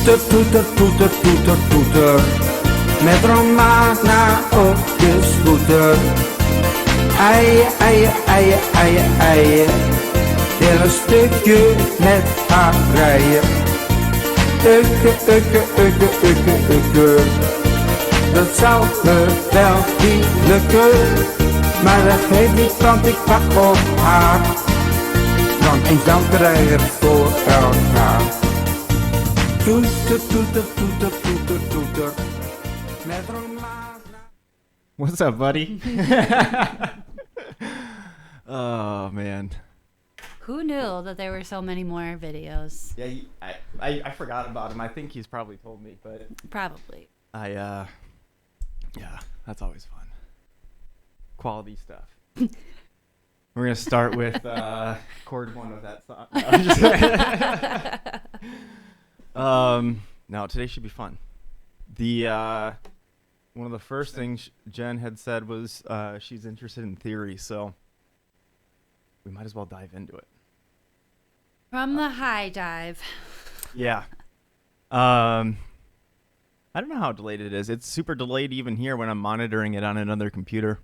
Toeter, toeter, toeter, toeter, toeter. Met Romana op de scooter. Eien, eien, eien, eien, eien. Wil een stukje met haar rijden. Ukke, ukke, ukke, ukke, ukke. Dat zou me wel niet lukken. Maar dat geeft niet, want ik pak op haar. Want eens dan krijg ik voor elkaar. Toeter, toeter, toeter, toeter, toeter. Met Romana. What's up, buddy? Oh, man. Who knew that there were so many more videos? Yeah, I forgot about him. I think he's probably told me, but Probably. yeah, that's always fun. Quality stuff. We're going to start with chord one of that song. No, I'm just kidding. No, today should be fun. One of the first things Jen had said was she's interested in theory, so we might as well dive into it. From the high dive. Yeah. I don't know how delayed it is. It's super delayed even here when I'm monitoring it on another computer.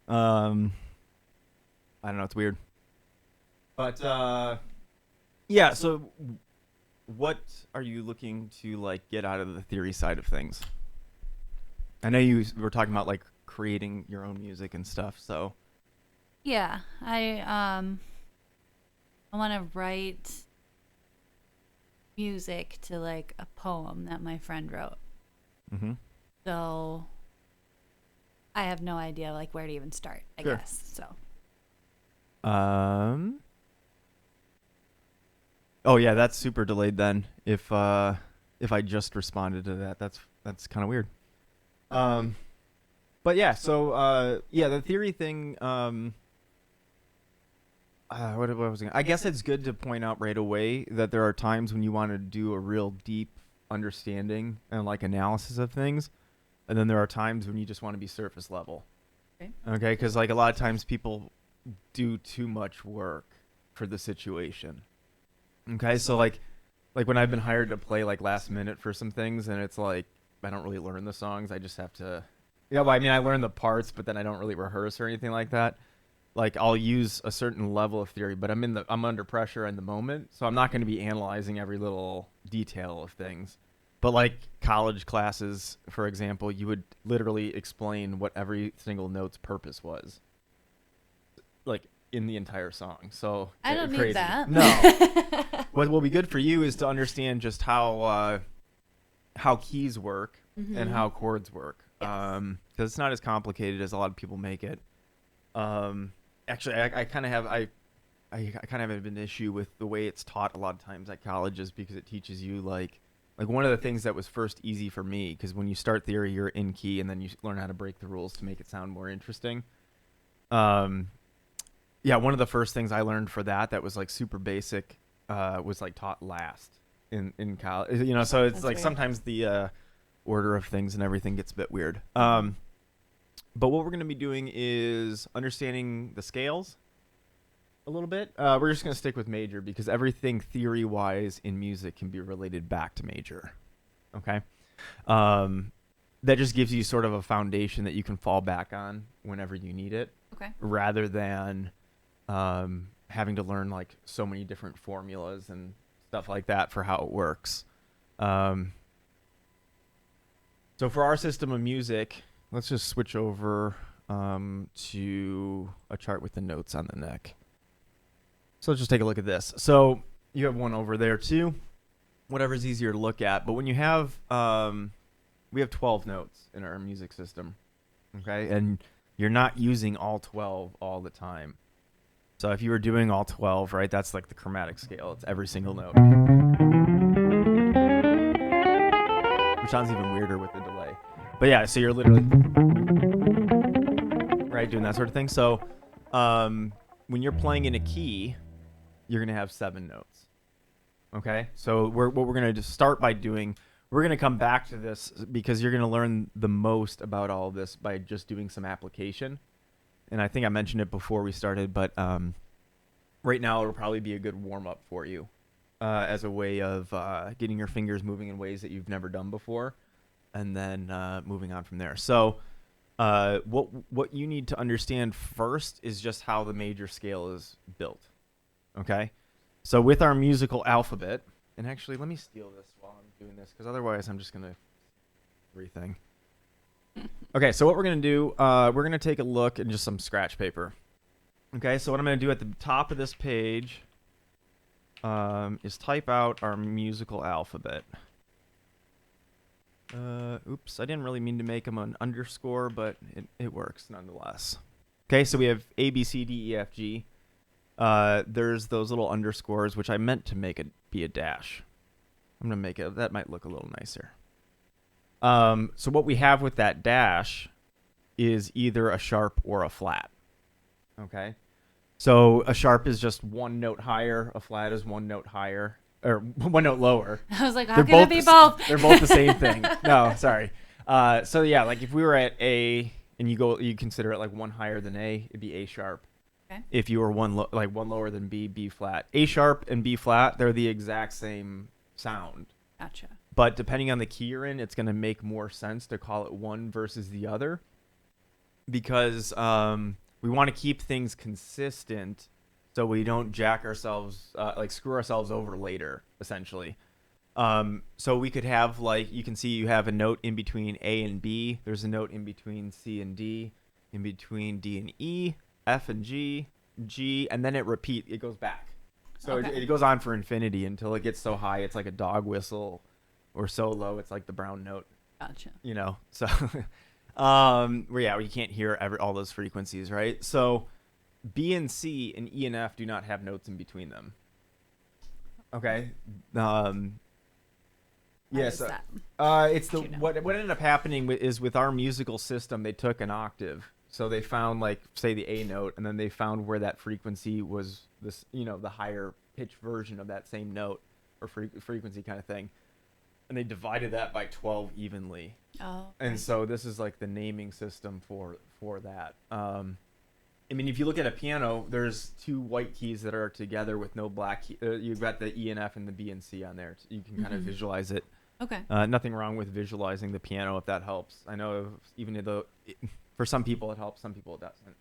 I don't know. It's weird. But, yeah, so what are you looking to, like, get out of the theory side of things? I know you were talking about, like, creating your own music and stuff, so. Yeah, I want to write music to like a poem that my friend wrote. Mm-hmm. So I have no idea like where to even start, I Sure. guess. So Oh yeah, that's super delayed then. If I just responded to that, that's kind of weird. But yeah, so yeah, the theory thing. What was I guess it's good to point out right away that there are times when you want to do a real deep understanding and like analysis of things, and then there are times when you just want to be surface level. Okay, because like a lot of times people do too much work for the situation. Okay, so like when I've been hired to play like last minute for some things, and it's like I don't really learn the songs. I just have to. Yeah, well, I mean I learn the parts, but then I don't really rehearse or anything like that. Like I'll use a certain level of theory, but I'm under pressure in the moment, so I'm not going to be analyzing every little detail of things. But like college classes, for example, you would literally explain what every single note's purpose was, like in the entire song. So I don't crazy. need that. No. What will be good for you is to understand just how keys work and how chords work, because it's not as complicated as a lot of people make it. Actually, I kind of have an issue with the way it's taught a lot of times at colleges, because it teaches you like one of the things that was first easy for me, because when you start theory, you're in key, and then you learn how to break the rules to make it sound more interesting. Yeah, one of the first things I learned for that was like super basic, was like taught last in college. You know, so it's That's like weird. sometimes the order of things and everything gets a bit weird. But what we're going to be doing is understanding the scales a little bit. We're just going to stick with major because everything theory-wise in music can be related back to major. Okay? That just gives you sort of a foundation that you can fall back on whenever you need it. Okay. Rather than having to learn like so many different formulas and stuff like that for how it works. So for our system of music, let's just switch over to a chart with the notes on the neck. So let's just take a look at this. So you have one over there too, whatever's easier to look at. But when you have, we have 12 notes in our music system, okay? And you're not using all 12 all the time. So if you were doing all 12, right, that's like the chromatic scale. It's every single note. Which sounds even weirder with the delay. But yeah, so you're literally right doing that sort of thing. So when you're playing in a key, you're gonna have 7 notes. Okay, so what we're gonna just start by doing, we're gonna come back to this because you're gonna learn the most about all of this by just doing some application. And I think I mentioned it before we started, but right now it'll probably be a good warm up for you. as a way of getting your fingers moving in ways that you've never done before, and then moving on from there. So what you need to understand first is just how the major scale is built. Okay? So with our musical alphabet, and actually let me steal this while I'm doing this, because otherwise I'm just going to everything. Okay, so what we're going to do, we're going to take a look at just some scratch paper. Okay, so what I'm going to do at the top of this page is type out our musical alphabet. Oops, I didn't really mean to make them an underscore, but it works nonetheless. Okay, so we have A, B, C, D, E, F, G. There's those little underscores, which I meant to make it be a dash. I'm going to make it, that might look a little nicer. So what we have with that dash is either a sharp or a flat. Okay. So a sharp is just one note higher. A flat is one note higher, or one note lower. I was like, how can it be both? They're both the same thing. No, sorry. So yeah, like if we were at A and you consider it like one higher than A, it'd be A sharp. Okay. If you were one lower than B, B flat. A sharp and B flat, they're the exact same sound. Gotcha. But depending on the key you're in, it's going to make more sense to call it one versus the other, because we want to keep things consistent so we don't screw ourselves over later, essentially. So we could have, like, you can see you have a note in between A and B. There's a note in between C and D, in between D and E, F and G, and then it goes back. So Okay. it goes on for infinity until it gets so high it's like a dog whistle, or so low it's like the brown note. Gotcha. So where you can't hear all those frequencies, right? So B and C and E and F do not have notes in between them. Okay. Is that? It's what ended up happening is with our musical system, they took an octave. So they found, like, say the A note, and then they found where that frequency was this, the higher pitch version of that same note or frequency kind of thing. And they divided that by 12 evenly. Oh. And so this is like the naming system for that. I mean, if you look at a piano, there's two white keys that are together with no black key. You've got the E and F and the B and C on there. You can kind of visualize it. Okay. Nothing wrong with visualizing the piano if that helps. I know even though for some people it helps, some people it doesn't.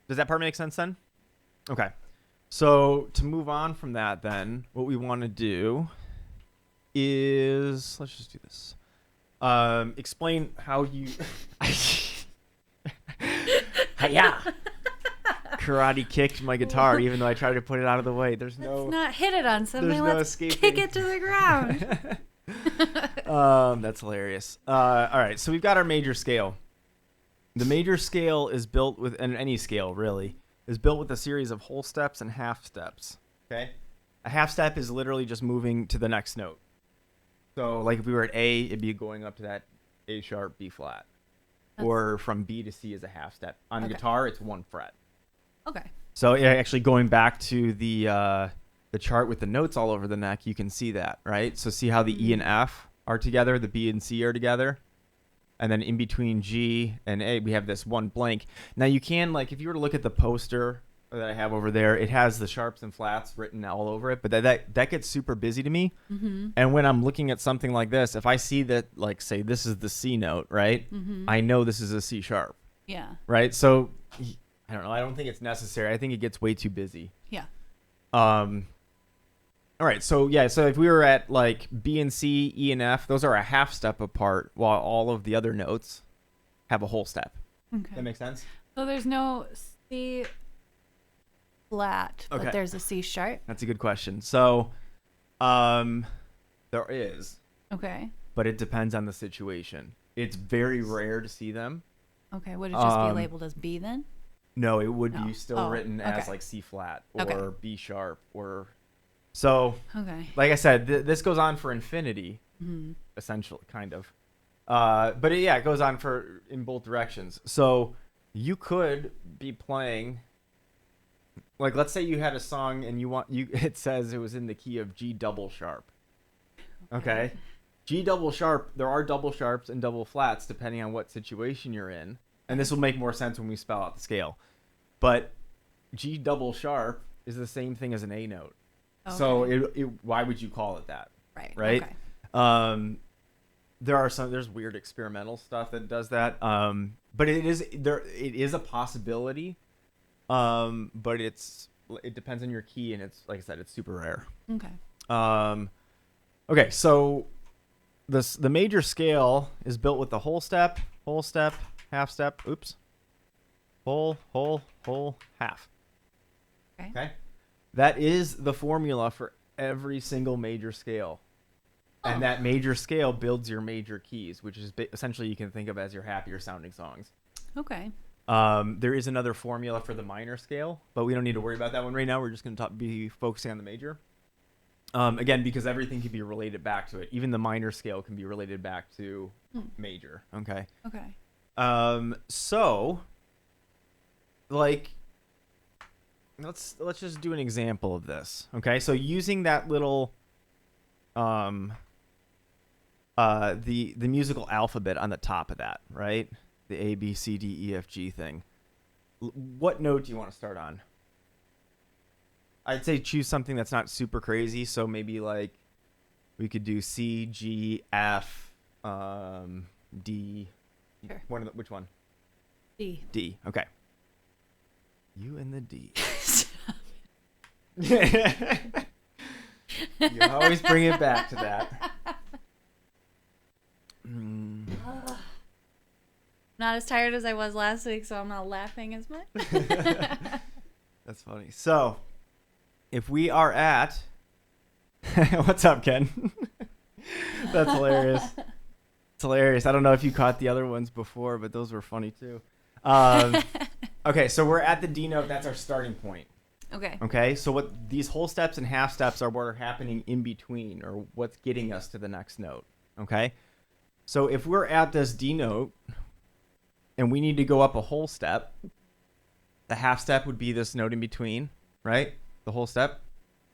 Does that part make sense then? Okay. So to move on from that, then what we want to do is, let's just do this. Explain how you. Hiya! Karate kicked my guitar, even though I tried to put it out of the way. Let's not hit it on something. There's no Let's escaping. kick it to the ground. That's hilarious. All right, so we've got our major scale. The major scale is built with, and any scale really, is built with a series of whole steps and half steps. Okay? A half step is literally just moving to the next note. So, like, if we were at A, it'd be going up to that A sharp, B flat. Or from B to C is a half step. On the guitar, it's one fret. Okay. So, yeah, actually going back to the chart with the notes all over the neck, you can see that, right? So see how the E and F are together, the B and C are together? And then in between G and A, we have this one blank. Now, you can, like, if you were to look at the poster that I have over there, it has the sharps and flats written all over it, but that gets super busy to me. Mm-hmm. And when I'm looking at something like this, if I see that, like, say this is the C note, right? Mm-hmm. I know this is a C sharp. Yeah. Right? So, I don't know. I don't think it's necessary. I think it gets way too busy. Yeah. All right. So, yeah. So if we were at, like, B and C, E and F, those are a half step apart, while all of the other notes have a whole step. Okay. That makes sense? So there's no C flat, but there's a C sharp. That's a good question. So, there is. Okay. But it depends on the situation. It's very rare to see them. Okay. Would it just be labeled as B then? No, it would be still written as, like, C flat or B sharp or... So, like I said, this goes on for infinity, essentially, kind of. But it goes on in both directions. So you could be playing, like, let's say you had a song and it says it was in the key of G double sharp. Okay. G double sharp, there are double sharps and double flats depending on what situation you're in. And this will make more sense when we spell out the scale. But G double sharp is the same thing as an A note. Okay. So why would you call it that? Right. Okay. There's weird experimental stuff that does that. But it is a possibility. But it depends on your key, and it's, like I said, it's super rare. Okay. Okay, so the major scale is built with the whole step, half step. Oops. Whole, half. Okay. That is the formula for every single major scale. Oh. And that major scale builds your major keys, which is essentially you can think of as your happier sounding songs. Okay. There is another formula for the minor scale, but we don't need to worry about that one right now. We're just going to be focusing on the major. Again, because everything can be related back to it. Even the minor scale can be related back to major. Okay. Okay. So, like, let's just do an example of this. Okay. So using that little, the musical alphabet on the top of that, right? The A, B, C, D, E, F, G thing. What note do you want to start on? I'd say choose something that's not super crazy. So maybe like we could do C, G, F, D. Sure. Which one? D. D. Okay. You and the D. You always bring it back to that. Not as tired as I was last week, so I'm not laughing as much. That's funny. So, if we are at... What's up, Ken? That's hilarious. It's hilarious. I don't know if you caught the other ones before, but those were funny too. Okay, so we're at the D note. That's our starting point. Okay, so what these whole steps and half steps are what are happening in between, or what's getting us to the next note. Okay, so if we're at this D note and we need to go up a whole step, the half step would be this note in between, right? The whole step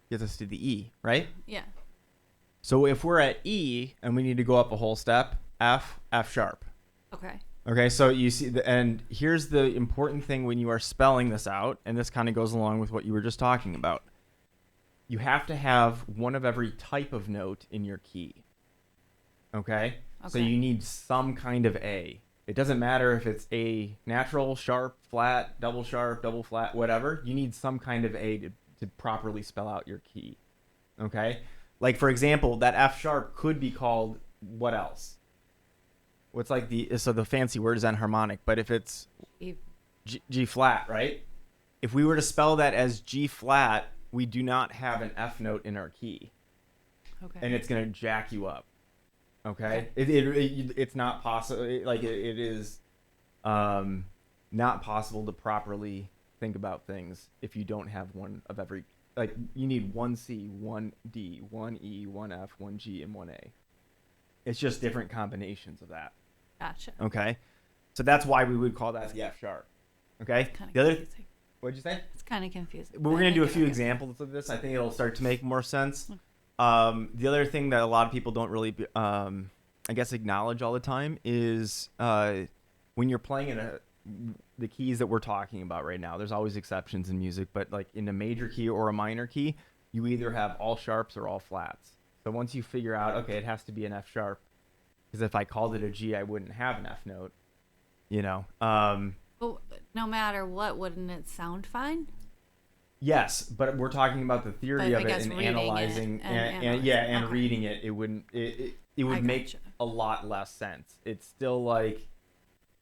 gets us to the E, right? Yeah. So if we're at E and we need to go up a whole step, F sharp. Okay. Okay, so you see, and here's the important thing when you are spelling this out, and this kind of goes along with what you were just talking about. You have to have one of every type of note in your key. Okay? So you need some kind of A. It doesn't matter if it's a natural, sharp, flat, double flat, whatever. You need some kind of A to properly spell out your key. Okay? Like, for example, that F sharp could be called what else? What's like the fancy word is enharmonic, but if it's G flat, right? If we were to spell that as G flat, we do not have an F note in our key. Okay. And it's going to jack you up. Okay? It's not possible. Like, it is not possible to properly think about things if you don't have one of every. Like, you need one C, one D, one E, one F, one G, and one A. It's just different combinations of that. Gotcha. Okay, so that's why we would call that the F sharp. Okay. The other. What'd you say? It's kind of confusing. But we're gonna do a few examples of this. I think it'll start to make more sense. The other thing that a lot of people don't really, I guess, acknowledge all the time is when you're playing in the keys that we're talking about right now. There's always exceptions in music, but like in a major key or a minor key, you either have all sharps or all flats. So once you figure out, okay, it has to be an F sharp, because if I called it a G, I wouldn't have an F note, you know. Well, no matter what, wouldn't it sound fine? Yes, but we're talking about the theory of it and analyzing and reading it. It wouldn't. It would make a lot less sense. It's still like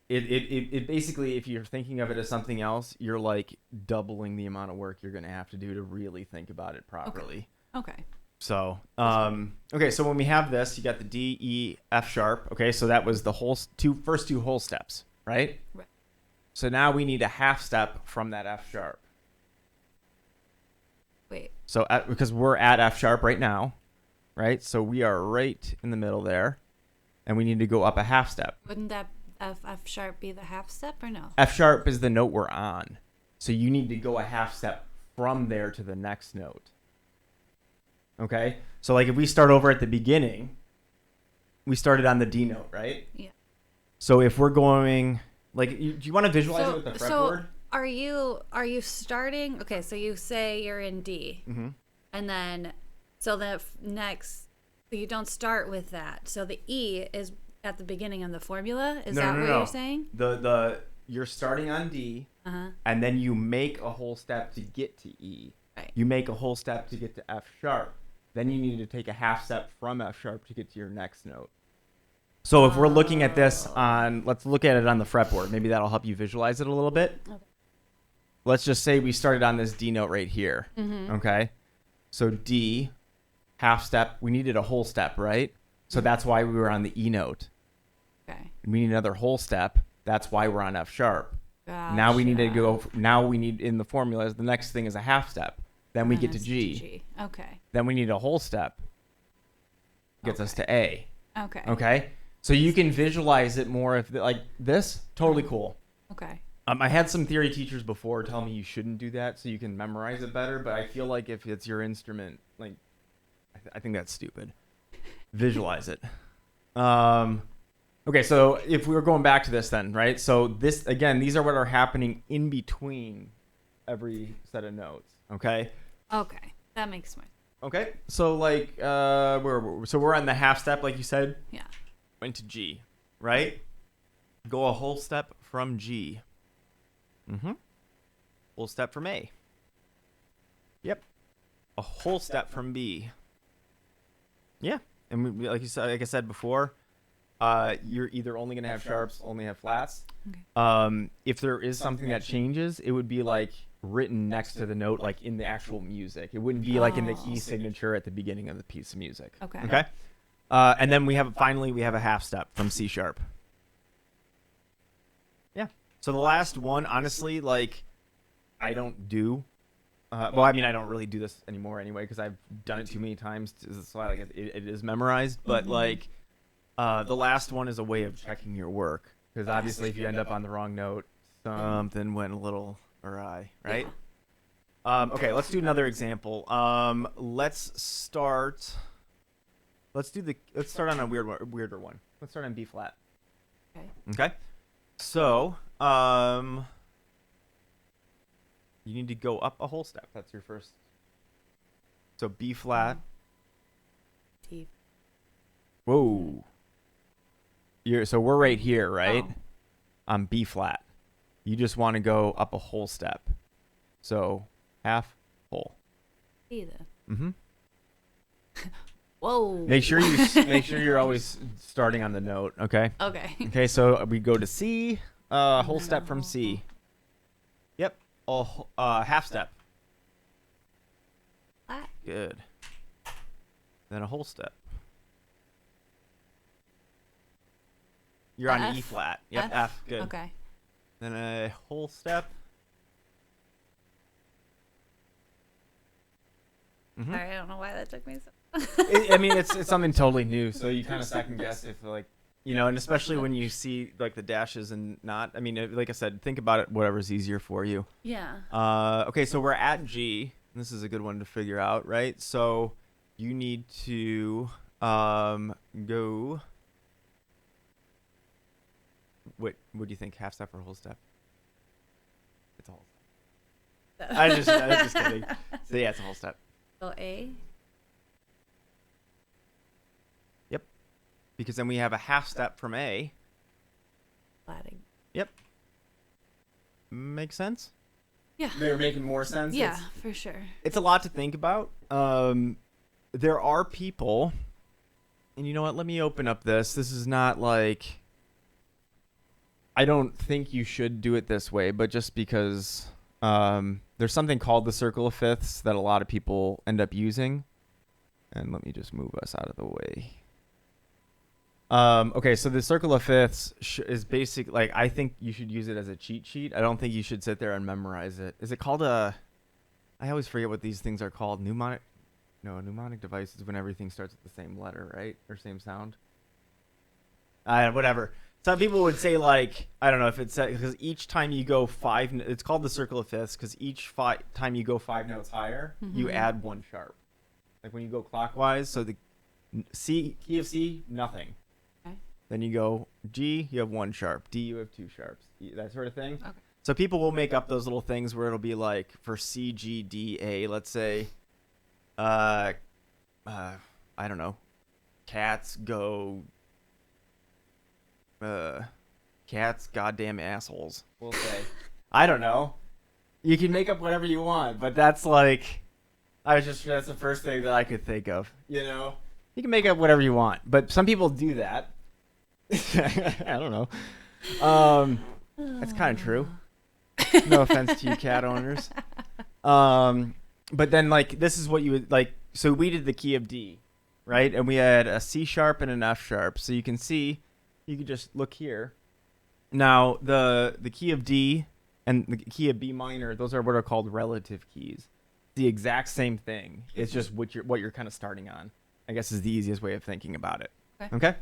it basically, if you're thinking of it as something else, you're like doubling the amount of work you're going to have to do to really think about it properly. Okay. So, okay, so when we have this, you got the D, E, F sharp. Okay, so that was the first two whole steps, right? Right. So now we need a half step from that F sharp. Wait. So because we're at F sharp right now, right? So we are right in the middle there, and we need to go up a half step. Wouldn't that F sharp be the half step or no? F sharp is the note we're on. So you need to go a half step from there to the next note. Okay, so like if we start over at the beginning, we started on the D note, right? Yeah. So if we're going, like, do you want to visualize it with the fretboard? are you starting? Okay, so you say you're in D, and then so next, so you don't start with that. So the E is at the beginning of the formula. Is that what you're saying? You're starting on D, Uh-huh. and then you make a whole step to get to E. Right. You make a whole step to get to F sharp. Then you need to take a half step from F sharp to get to your next note. So if we're looking at this let's look at it on the fretboard. Maybe that'll help you visualize it a little bit. Okay. Let's just say we started on this D note right here. Okay. So D, half step. We needed a whole step, right? So that's why we were on the E note. Okay. We need another whole step. That's why we're on F sharp. Gotcha. Now we need to go. Now we need in the formula. The next thing is a half step. Then we get to G. Okay. Then we need a whole step. Gets us to A. Okay. Okay. So you can visualize it more if like this. Totally cool. Okay. I had some theory teachers before tell me you shouldn't do that so you can memorize it better. But I feel like if it's your instrument, like I think that's stupid. Visualize it. Okay, so if we were going back to this then, right? So this, again, these are what are happening in between every set of notes, okay? Okay. That makes sense. Okay, so like, we're on the half step, like you said. Yeah. Went to G, right? Go a whole step from G. Whole step from A. Yep. A whole step from B. Yeah, and like I said before, you're either only going to have sharps, only have flats. Okay. If there is something that changes, it would be like written next to the note, like in the actual music. It wouldn't be like in the key signature at the beginning of the piece of music. Okay. Okay. And then we have a half step from C sharp. Yeah. So the last one, honestly, like I don't do. Well, I mean, I don't really do this anymore anyway because I've done it too many times. So like it is memorized, but like. The last one is a way of checking your work because obviously if you end up on the wrong note, something went a little awry, right? Yeah. Okay, let's do another example. Let's start on a weirder one. Let's start on B flat. Okay. Okay. So, you need to go up a whole step. That's your first. So B flat. T. Whoa. So we're right here, right? Oh. On B flat. You just want to go up a whole step. So half whole. C then. Mm-hmm. Whoa. Make sure you're always starting on the note, okay? Okay. Okay, so we go to C, whole step from C. Yep. Half step. Flat. Good. Then a whole step. You're on F? E flat. Yep, F. Good. Okay. Then a whole step. Mm-hmm. Sorry, I don't know why that took me so. I mean, it's something totally new, so you kind of second guess if like, and especially when you see like the dashes and not. I mean, like I said, think about it. Whatever's easier for you. Yeah. Okay, so we're at G. This is a good one to figure out, right? So you need to go. What do you think? Half step or whole step? It's a whole step. I was just kidding. So yeah, it's a whole step. So A. Yep. Because then we have a half step from A. Flatting. Yep. Makes sense? Yeah. They're making more sense? Yeah, for sure. It's a lot to think about. There are people, and you know what? Let me open up this. This is not like... I don't think you should do it this way, but just because there's something called the circle of fifths that a lot of people end up using. And let me just move us out of the way. Okay, so the circle of fifths is basic. Like, I think you should use it as a cheat sheet. I don't think you should sit there and memorize it. Is it called a... I always forget what these things are called. Mnemonic device is when everything starts with the same letter, right? Or same sound. Whatever. Some people would say, like, I don't know if it's because each time you go it's called the circle of fifths because each time you go 5 notes higher, you add 1 sharp. Like when you go clockwise, so the C, key of C, nothing. Okay. Then you go G, you have 1 sharp. D, you have 2 sharps. That sort of thing. Okay. So people will make up those little things where it'll be like for C, G, D, A, let's say, I don't know, cats go, cats goddamn assholes, we'll say. I don't know. You can make up whatever you want, but that's like, that's the first thing that I could think of, you know? You can make up whatever you want, but some people do that. I don't know. That's kind of true. No offense to you cat owners. But then like this is what you would like. So we did the key of D, right? And we had a C sharp and an F sharp. So you can see, you could just look here. Now the key of D and the key of B minor, those are what are called relative keys. The exact same thing. It's just what you're kind of starting on, I guess, is the easiest way of thinking about it. Okay.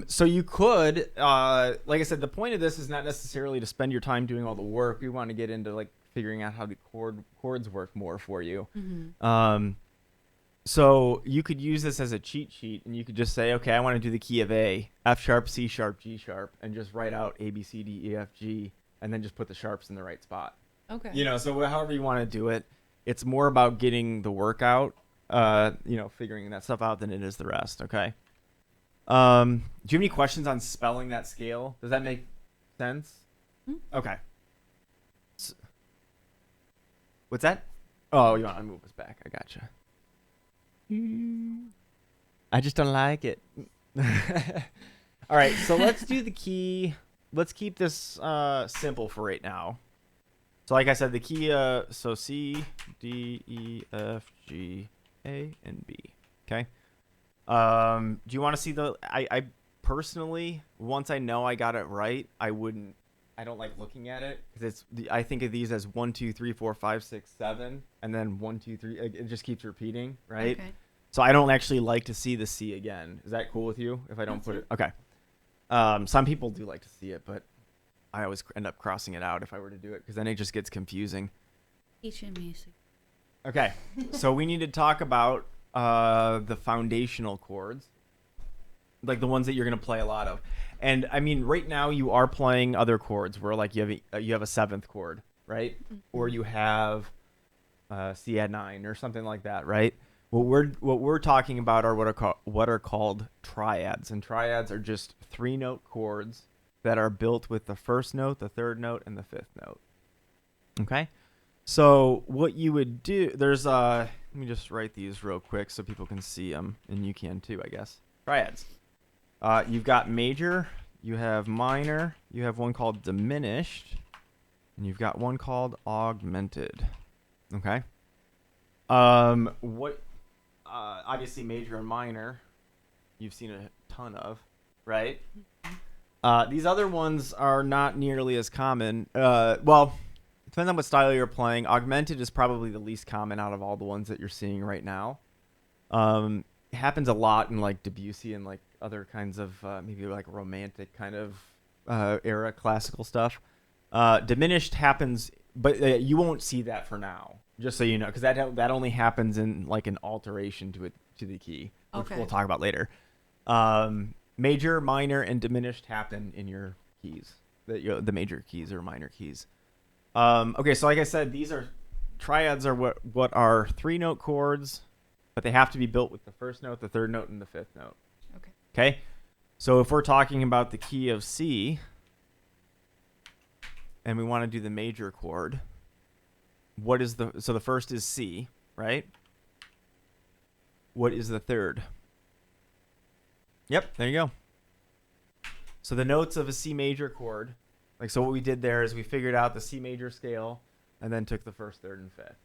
So you could, like I said, the point of this is not necessarily to spend your time doing all the work. We want to get into like figuring out how the chords work more for you. Mm-hmm. So you could use this as a cheat sheet, and you could just say, okay, I want to do the key of A, F sharp, C sharp, G sharp, and just write out A, B, C, D, E, F, G, and then just put the sharps in the right spot. Okay. You know, so however you want to do it, it's more about getting the work out, figuring that stuff out than it is the rest. Okay. Do you have any questions on spelling that scale? Does that make sense? Mm-hmm. Okay. What's that? Oh, you want to move us back. I gotcha. I just don't like it. All right, so let's do the key. Let's keep this simple for right now. So like I said, the key, so C, D, E, F, G, A, and B. Okay. Do you want to see I personally, once I know I got it right, I don't like looking at it because I think of these as 1, 2, 3, 4, 5, 6, 7, and then 1, 2, 3. It just keeps repeating, right? Okay. So I don't actually like to see the C again. Is that cool with you if I don't put it? Okay. Some people do like to see it, but I always end up crossing it out if I were to do it because then it just gets confusing. Teaching music. Okay, so we need to talk about the foundational chords, like the ones that you're going to play a lot of. And I mean, right now you are playing other chords where like you have a seventh chord, right? Mm-hmm. Or you have C add 9 or something like that, right? What we're talking about are what are called triads, and triads are just 3-note chords that are built with the first note, the third note, and the fifth note. Okay, so what you would do, there's let me just write these real quick so people can see them, and you can too, I guess. Triads. You've got major, you have minor, you have one called diminished, and you've got one called augmented. Okay. Obviously major and minor, you've seen a ton of, right? These other ones are not nearly as common. Well, it depends on what style you're playing. Augmented is probably the least common out of all the ones that you're seeing right now. It happens a lot in like Debussy and like other kinds of maybe like romantic kind of era classical stuff. Diminished happens, but you won't see that for now. Just so you know, because that only happens in like an alteration to the key, which we'll talk about later. Major, minor, and diminished happen in your keys. The major keys or minor keys. Okay, so like I said, triads are what are 3-note chords, but they have to be built with the first note, the third note, and the fifth note. Okay. So if we're talking about the key of C, and we want to do the major chord. So the first is C, right? What is the third? Yep, there you go. So the notes of a C major chord, so what we did there is we figured out the C major scale and then took the first, third, and fifth.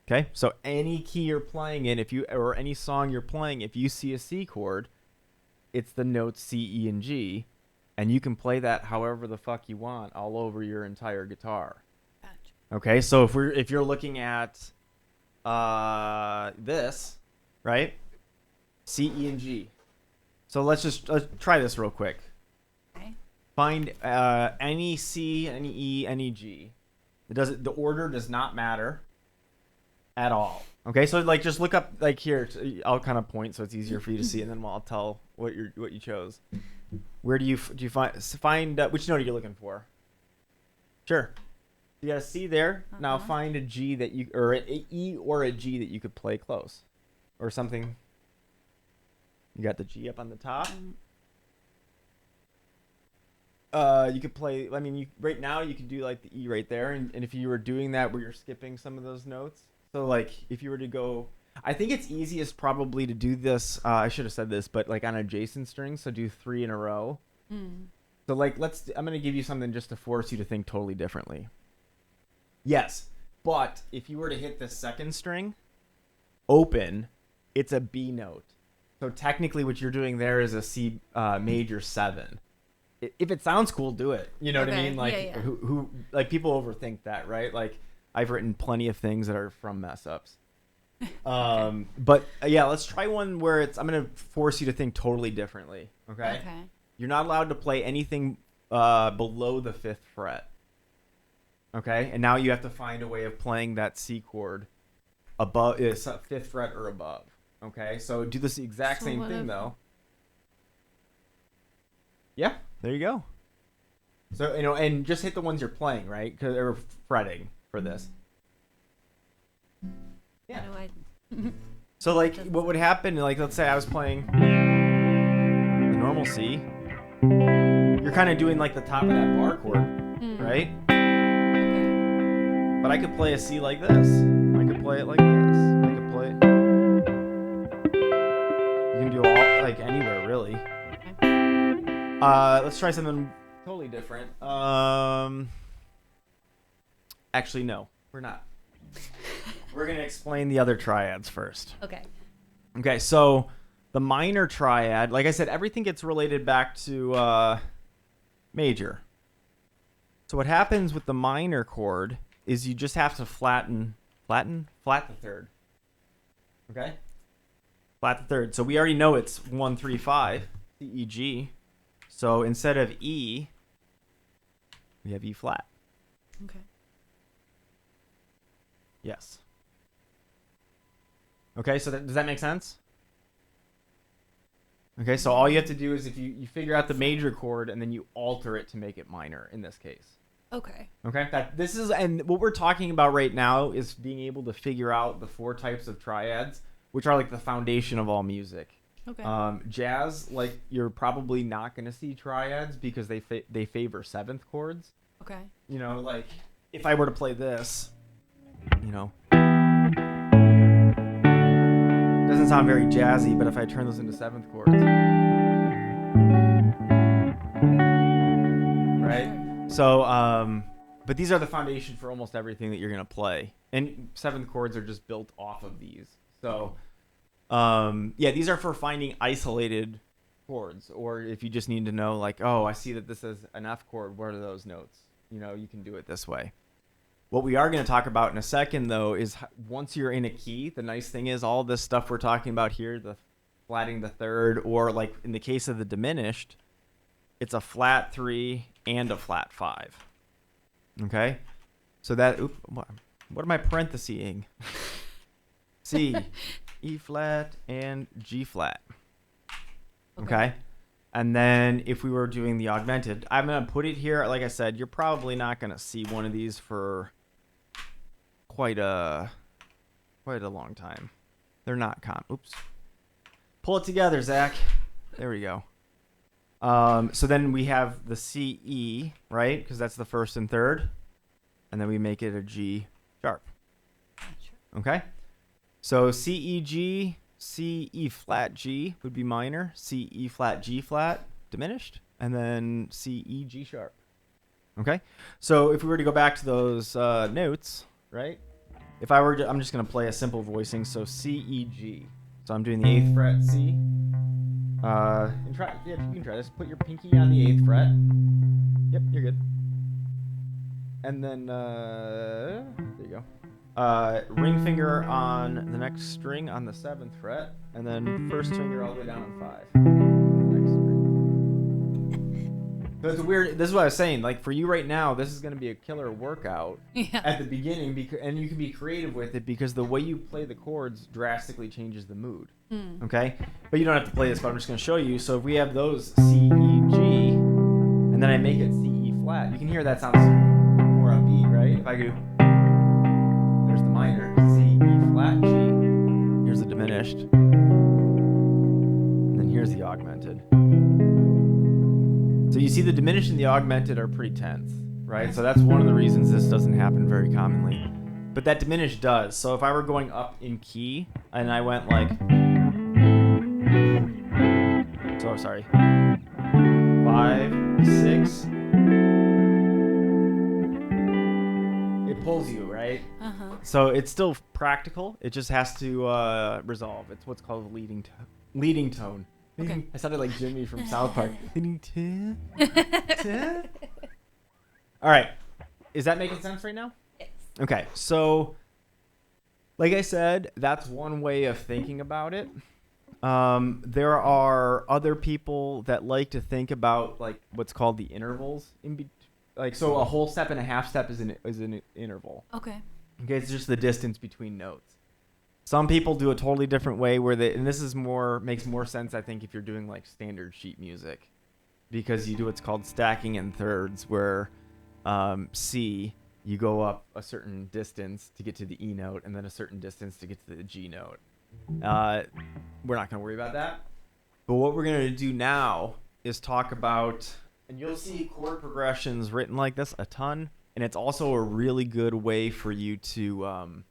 Okay, so any key you're playing in, or any song you're playing, if you see a C chord, it's the notes C, E, and G, and you can play that however the fuck you want all over your entire guitar. Okay, so if you're looking at this, right? C, E, and G. So let's try this real quick. Okay. Find any C, any E, any G. The order does not matter at all. Okay, so like just look up like here. I'll kind of point so it's easier for you to see, and then I'll tell what you chose. Where do you find which note are you looking for? Sure. You got a C there. Now find a G that you, or an E or a G that you could play close, or something. You got the G up on the top. You could play. I mean, right now you could do like the E right there, and if you were doing that where you're skipping some of those notes. So like if you were to go, I think it's easiest probably to do this. I should have said this, but like on adjacent strings. So do 3 in a row. So like I'm gonna give you something just to force you to think totally differently. Yes, but if you were to hit the second string, open, it's a B note. So technically what you're doing there is a C major 7. If it sounds cool, do it. You know what I mean? Like who like people overthink that, right? Like I've written plenty of things that are from mess ups. But yeah, let's try one where I'm going to force you to think totally differently, okay? Okay. You're not allowed to play anything below the 5th fret. Okay? And now you have to find a way of playing that C chord above 5th fret or above. Okay? So do this exact same thing though. Yeah, there you go. So, and just hit the ones you're playing, right? Cuz they're fretting for this. Yeah. So like what would happen, like let's say I was playing the normal C. You're kind of doing like the top of that bar chord, right? But I could play a C like this. I could play it like this. I could play it. You can do all like anywhere really. Let's try something totally different. Actually no, we're not. We're going to explain the other triads first. Okay, so the minor triad, like I said, everything gets related back to major. So what happens with the minor chord is you just have to flat the 3rd. Okay? Flat the 3rd. So we already know it's 1, 3, 5, C, E, G. So instead of E, we have E flat. Okay. Yes. Okay, so does that make sense? Okay, so all you have to do is if you figure out the major chord and then you alter it to make it minor in this case. Okay. Okay, and what we're talking about right now is being able to figure out the 4 types of triads, which are like the foundation of all music. Okay. Jazz, like you're probably not going to see triads because they favor 7th chords. Okay. Like if I were to play this, doesn't sound very jazzy, but if I turn those into 7th chords, right? So, but these are the foundation for almost everything that you're going to play. And 7th chords are just built off of these. So, yeah, these are for finding isolated chords. Or if you just need to know, like, oh, I see that this is an F chord. What are those notes? You can do it this way. What we are going to talk about in a second, though, is once you're in a key, the nice thing is all this stuff we're talking about here, the flatting the 3rd, or like in the case of the diminished, it's a flat 3 and a flat 5. Okay? So that, what am I parenthesing? C, E flat, and G flat. Okay? And then if we were doing the augmented, I'm going to put it here. Like I said, you're probably not going to see one of these for quite a long time. They're not Oops. Pull it together, Zach. There we go. So then we have the C, E, right? Because that's the 1st and 3rd. And then we make it a G sharp. Okay? So C, E, G, C, E flat, G would be minor. C, E flat, G flat, diminished. And then C, E, G sharp. Okay? So if we were to go back to those notes, right? If I were to, I'm just going to play a simple voicing. So C, E, G. So I'm doing the 8th fret C. And try, yeah, you can try this. Put your pinky on the 8th fret. Yep, you're good. And then, there you go. Ring finger on the next string on the 7th fret. And then 1st finger all the way down on 5. Next string. So it's weird. This is what I was saying. Like for you right now, this is going to be a killer workout at the beginning, and you can be creative with it because the way you play the chords drastically changes the mood. Okay, but you don't have to play this. But I'm just going to show you. So if we have those C, E, G, and then I make it C, E flat, you can hear that sounds more beat, right? If I do, there's the minor, C, E flat, G. Here's the diminished. And then here's the augmented. So you see the diminished and the augmented are pretty tense, right? So that's one of the reasons this doesn't happen very commonly. But that diminished does. So if I were going up in key and I went like, so sorry, 5, 6, it pulls you, right? So it's still practical. It just has to resolve. It's what's called leading tone. Okay. I sounded like Jimmy from South Park. Leading tone. All right. Is that making sense right now? Yes. Okay. So, like I said, that's one way of thinking about it. There are other people that like to think about like what's called the intervals like so a whole step and a half step is an interval. Okay. Okay, it's just the distance between notes. Some people do a totally different way and this is makes more sense I think if you're doing like standard sheet music, because you do what's called stacking in thirds, where C, you go up a certain distance to get to the E note and then a certain distance to get to the G note. We're not going to worry about that. But what we're going to do now is talk about, and you'll see chord progressions written like this a ton, and it's also a really good way for you to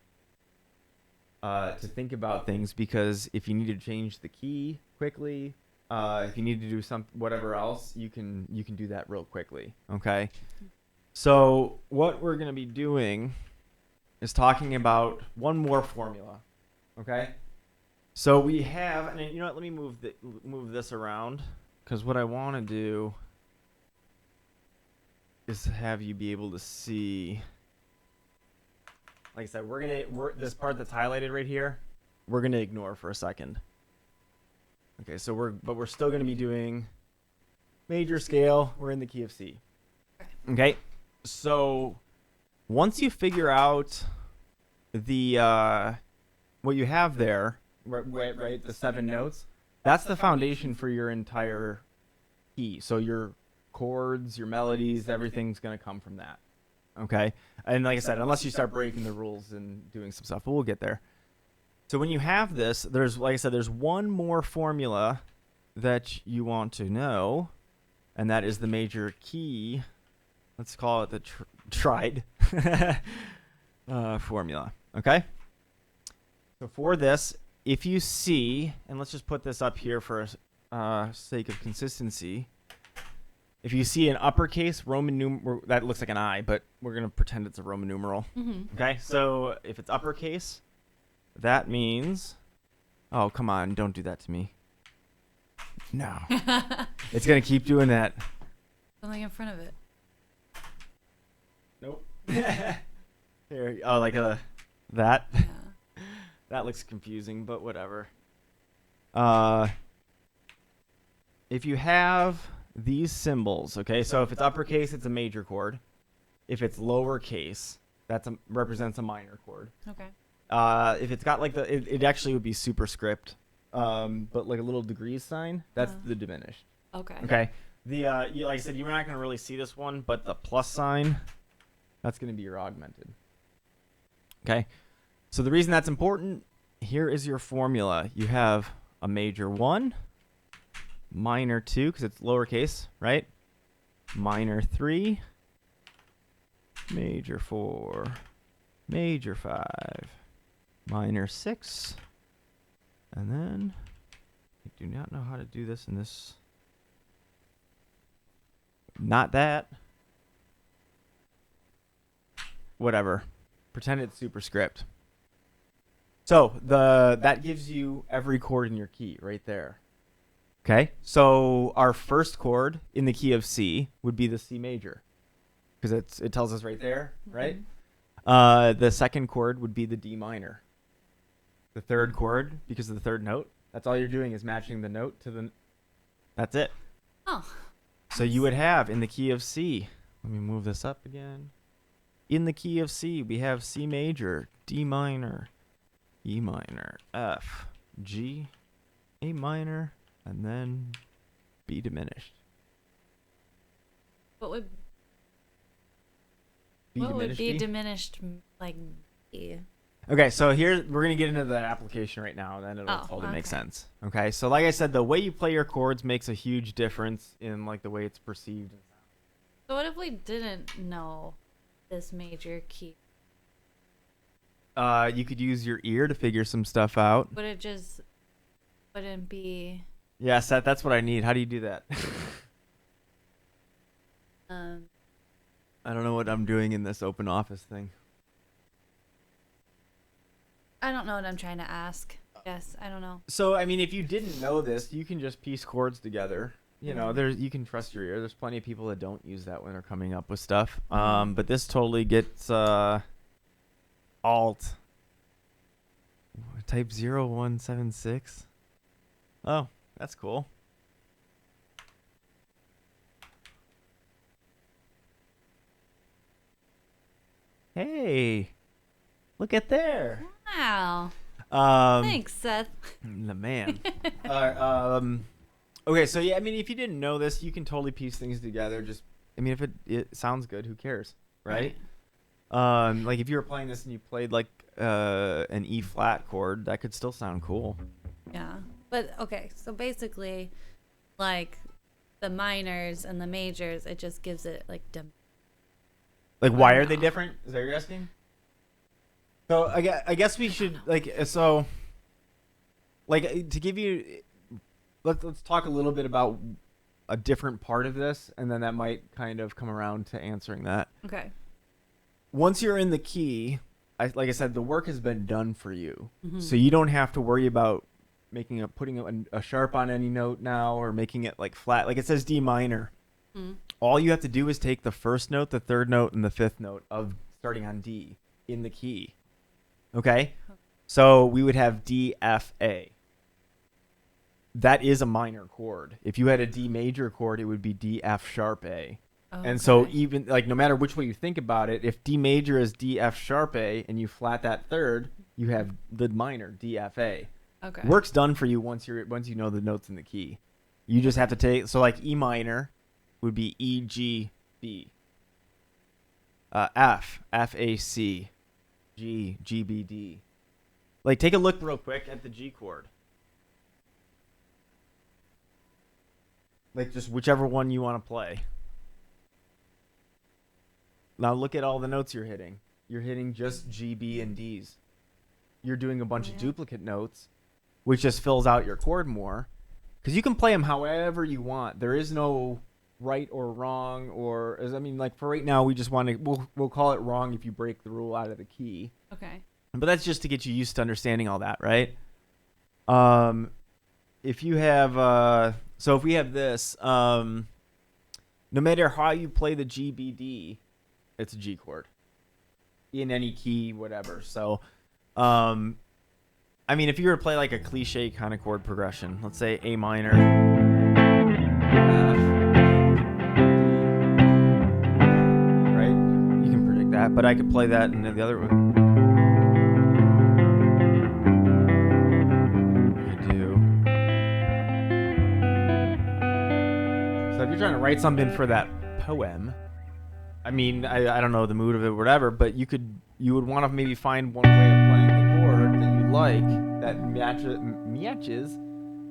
think about things, because if you need to change the key quickly, if you need to do whatever else, you can do that real quickly. Okay. So what we're going to be doing is talking about one more formula. Okay. So we have, and you know what? Let me move this around, because what I want to do is have you be able to see. Like I said, this part that's highlighted right here, we're gonna ignore for a second. Okay, so we're still gonna be doing major scale. We're in the key of C. Okay, so once you figure out the what you have there, right, the 7 notes, that's the foundation for your entire key. So your chords, your melodies, everything's gonna come from that. Okay, and like I said, unless you start breaking the rules and doing some stuff, but we'll get there. So when you have this, there's, like I said, there's one more formula that you want to know, and that is the major key. Let's call it the triad formula. Okay. So for this, if you see, and let's just put this up here for sake of consistency. If you see an uppercase Roman numeral, that looks like an I, but we're going to pretend it's a Roman numeral. Mm-hmm. Okay, so if it's uppercase, that means... Oh, come on, don't do that to me. No. It's going to keep doing that. Something in front of it. Nope. Here, oh, like that? Yeah. That looks confusing, but whatever. If you have... these symbols, okay? So if it's uppercase, it's a major chord. If it's lowercase, represents a minor chord. Okay. If it's got like it actually would be superscript, but like a little degrees sign, that's the diminished. Okay. Okay. Like I said, you're not going to really see this one, but the plus sign, that's going to be your augmented. Okay. So the reason that's important, here is your formula. You have a major 1, minor 2, because it's lowercase, right? Minor 3, major 4, major 5, minor 6, and then I do not know how to do this in this. Not that. Whatever. Pretend it's superscript. So that gives you every chord in your key right there. Okay, so our first chord in the key of C would be the C major, because it tells us right there, right? The second chord would be the D minor. The third chord, because of the third note, that's all you're doing is matching the note to the... That's it. Oh. So you would have in the key of C, let me move this up again. In the key of C, we have C major, D minor, E minor, F, G, A minor, and then B diminished. What would... What would be B? diminished like B? Okay, so here we're gonna get into the application right now, and then it'll totally make sense. Okay, so like I said, the way you play your chords makes a huge difference in like the way it's perceived. So what if we didn't know this major key? You could use your ear to figure some stuff out. Would it just wouldn't be? Yeah, Seth, that's what I need. How do you do that? I don't know what I'm doing in this open office thing. I don't know what I'm trying to ask. Yes, I don't know. So, I mean, if you didn't know this, you can just piece chords together. You know, you can trust your ear. There's plenty of people that don't use that when they're coming up with stuff. But this totally gets alt type 0176. Oh, that's cool. Hey, look at there. Wow. Thanks, Seth. The man. Okay, so yeah, I mean, if you didn't know this, you can totally piece things together. Just, I mean, if it sounds good, who cares, right? Like if you were playing this and you played like an E flat chord, that could still sound cool. Yeah, but okay, so basically, like the minors and the majors, it just gives it like Like, why are they different? Is that what you're asking? So I guess we should to give you. Let's talk a little bit about a different part of this, and then that might kind of come around to answering that. Okay. Once you're in the key, like I said, the work has been done for you, so you don't have to worry about putting a sharp on any note now or making it like flat. Like it says D minor. All you have to do is take the first note, the third note, and the fifth note of starting on D in the key. Okay? So we would have D, F, A. That is a minor chord. If you had a D major chord, it would be D, F, sharp, A. Oh, and so even, like, no matter which way you think about it, if D major is D, F, sharp, A, and you flat that third, you have the minor, D, F, A. Okay. Work's done for you once you know the notes in the key. You just have to take, so like E minor would be E, G, B. F, F, A, C. G, G, B, D. Like, take a look real quick at the G chord. Like, just whichever one you want to play. Now look at all the notes you're hitting. You're hitting just G, B, and Ds. You're doing a bunch of duplicate notes, which just fills out your chord more. Because you can play them however you want. There is no right or wrong, or I mean, like for right now, we just want to we'll call it wrong if you break the rule out of the key. Okay. But that's just to get you used to understanding all that, right? If you have so if we have this, no matter how you play the G, B, D, it's a G chord in any key, whatever. So, I mean, if you were to play like a cliche kind of chord progression, let's say A minor, right? You can predict that, but I could play that and then the other one. I do. So if you're trying to write something for that poem, I mean, I don't know the mood of it, or whatever, but you would want to maybe find one way of playing the chord that you like that matches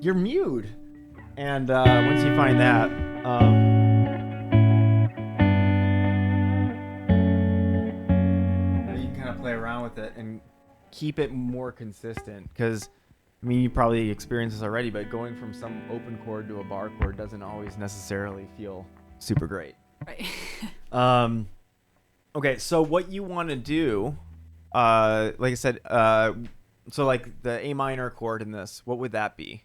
your mood. And once you find that, you can kind of play around with it and keep it more consistent. Because, I mean, you probably experienced this already, but going from some open chord to a bar chord doesn't always necessarily feel super great. Right. Okay, so what you want to do, like I said, so like the A minor chord in this, what would that be?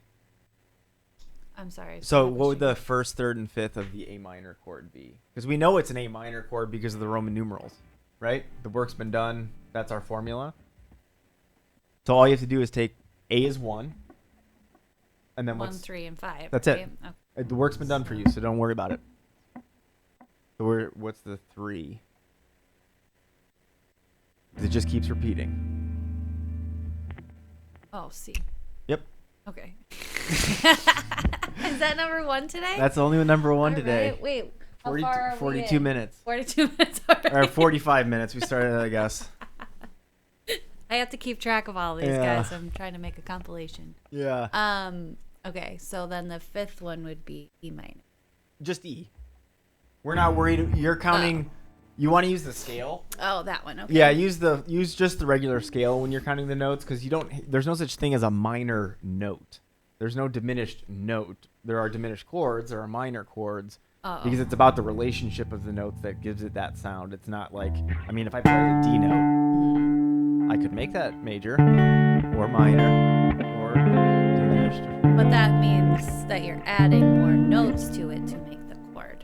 I'm sorry. So what would the first, third, and fifth of the A minor chord be? Because we know it's an A minor chord because of the Roman numerals, right? The work's been done. That's our formula. So all you have to do is take A is 1, and then 1, 3, and 5. That's right? it. Okay. The work's been done for you, so don't worry about it. So what's the 3? It just keeps repeating. Oh, C. Yep. Okay. Is that number 1 today? That's only number 1 All today. right. Wait. How far are we 42 in? minutes. 42 minutes already. Or 45 minutes. We started, I guess. I have to keep track of all these Yeah. guys. I'm trying to make a compilation. Yeah. Okay, so then the fifth one would be E minor. Just E. We're not worried. You're counting. You want to use the scale? Oh, that one. Okay. Yeah, use just the regular scale when you're counting the notes, because there's no such thing as a minor note. There's no diminished note. There are diminished chords. There are minor chords. Because it's about the relationship of the notes that gives it that sound. It's not like, I mean, if I play a D note, I could make that major or minor or diminished. But that means that you're adding more notes to it to make the chord,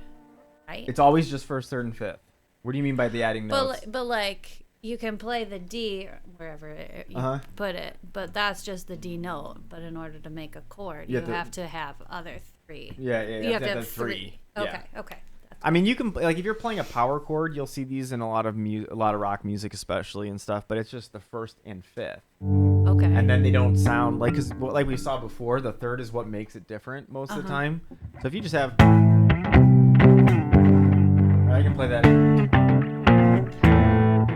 right? It's always just first, third, and fifth. What do you mean by the adding notes? But like you can play the D wherever you put it, but that's just the D note. But in order to make a chord, you have to have other three. Yeah. You have to have three. Okay, Yeah. okay. I mean, you can like if you're playing a power chord, you'll see these in a lot of rock music, especially and stuff. But it's just the first and fifth. Okay. And then they don't sound because, like we saw before, the third is what makes it different most of the time. So if you just have, I can play that,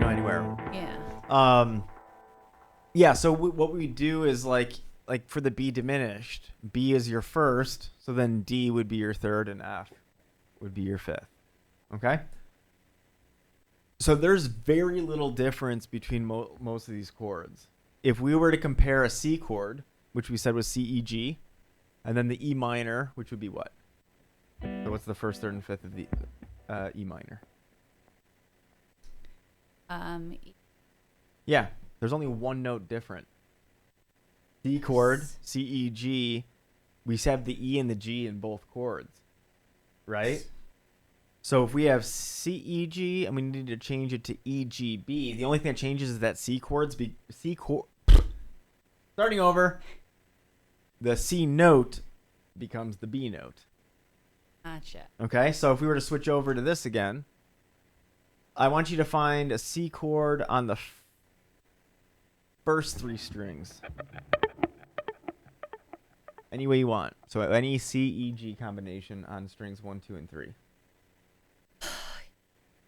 anywhere. Yeah. Yeah. So what we do is like for the B diminished, B is your first, so then D would be your third, and F would be your fifth. Okay. So there's very little difference between most of these chords. If we were to compare a C chord, which we said was C, E, G, and then the E minor, which would be what? So what's the first, third, and fifth of the E minor? Yeah, there's only one note different. C chord, C, E, G, we have the E and the G in both chords, right? So if we have C, E, G, and we need to change it to E, G, B, the only thing that changes is that starting over, the C note becomes the B note. Gotcha. Okay, so if we were to switch over to this again, I want you to find a C chord on the first three strings. Any way you want. So any C, E, G combination on strings 1, 2, and 3.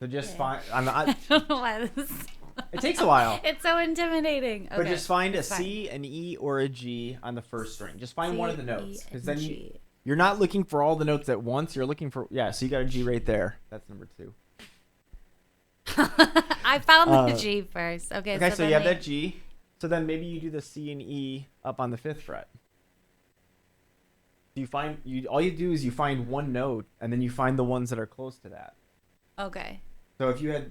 So just find. I don't know why this. It takes a while. It's so intimidating. Okay. But just find a C, an E, or a G on the first string. Just find one of the notes, because then you're not looking for all the notes at once. You're looking for So you got a G right there. That's number 2. I found the G first. Okay. Okay. So you have that G. So then maybe you do the C and E up on the 5th fret. All you do is you find one note, and then you find the ones that are close to that. Okay. So if you had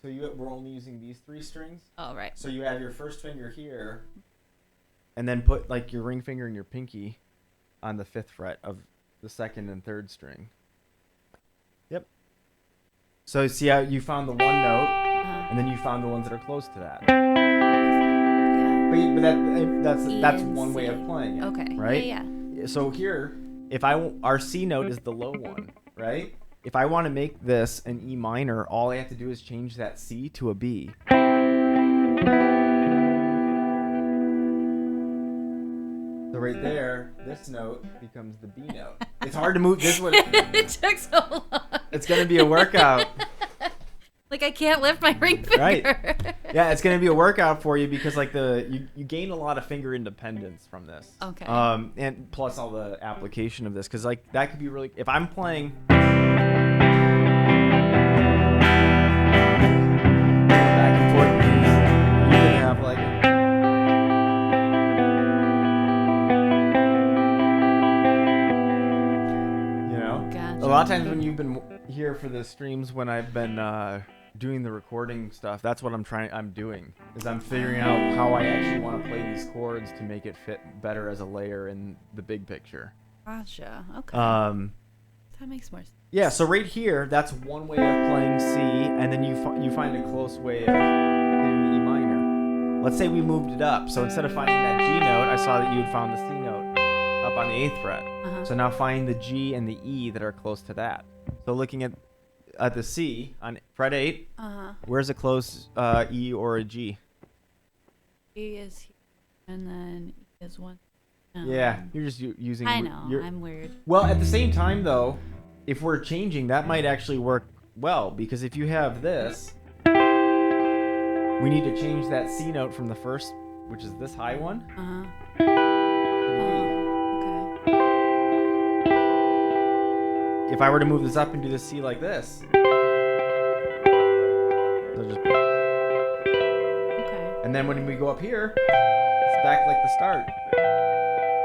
we're only using these 3 strings. Oh, right. So you have your first finger here, and then put like your ring finger and your pinky on the 5th fret of the 2nd and 3rd string. Yep. So see how you found the one note, and then you found the ones that are close to that. Yeah. But that's one way of playing it. Okay. Right? Yeah. So here, our C note is the low one, right? If I want to make this an E minor, all I have to do is change that C to a B. So right there, this note becomes the B note. It's hard to move this one. It took so long. It's going to be a workout. Like I can't lift my ring finger. Right. Yeah, it's going to be a workout for you because like you gain a lot of finger independence from this. Okay. And plus all the application of this, because like that could be really, if I'm playing back and forth, you can have like Gotcha. a lot of times when you've been here for the streams, when I've been doing the recording stuff, that's what I'm doing is I'm figuring out how I actually want to play these chords to make it fit better as a layer in the big picture. Gotcha. Okay. That makes more sense. Yeah, so right here, that's one way of playing C, and then you find a close way of hitting the E minor. Let's say we moved it up. So instead of finding that G note, I saw that you had found the C note up on the 8th fret. So now find the G and the E that are close to that. So looking at the C on fret 8, where's a close E or a G? E is here, and then E is one. Yeah, you're just using. I know. I'm weird. Well, at the same time, though, if we're changing, that might actually work well, because if you have this, we need to change that C note from the first, which is this high one. Okay. If I were to move this up and do the C like this, it'll just be. Okay. And then when we go up here, it's back like the start.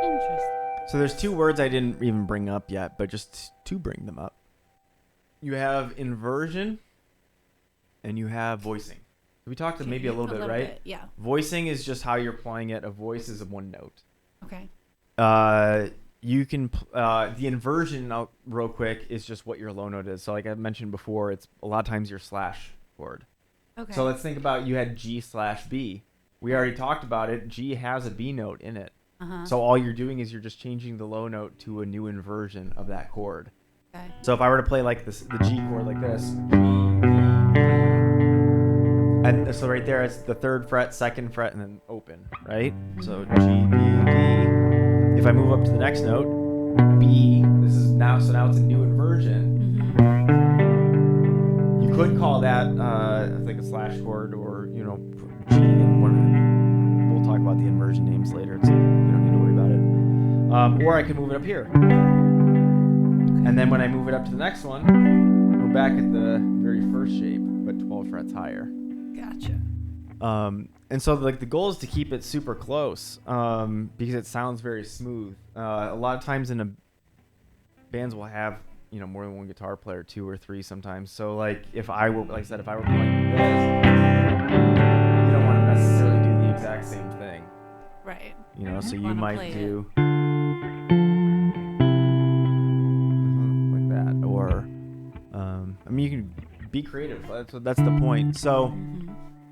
Interesting. So there's two words I didn't even bring up yet, but just to bring them up. You have inversion and you have voicing. We talked maybe a little bit, right? Yeah. Voicing is just how you're playing it. A voice is a one note. Okay. You can the inversion real quick is just what your low note is. So like I mentioned before, it's a lot of times your slash chord. Okay. So let's think about you had G/B. We already talked about it. G has a B note in it. So all you're doing is you're just changing the low note to a new inversion of that chord. Okay. So if I were to play like this, the G chord like this, and so right there it's the 3rd fret, 2nd fret, and then open, right? So G, B, D. If I move up to the next note, B, this is now, so now it's a new inversion. You could call that like a slash chord, or G and one. We'll talk about the inversion names later. We don't need to worry about it. Or I can move it up here. And then when I move it up to the next one, we're back at the very first shape, but 12 frets higher. Gotcha. And so like the goal is to keep it super close, because it sounds very smooth. A lot of times bands will have, more than one guitar player, 2 or 3 sometimes. So like if I were playing this, you don't want to necessarily do the exact same thing. Right. So you might do like that, or you can be creative. That's the point. So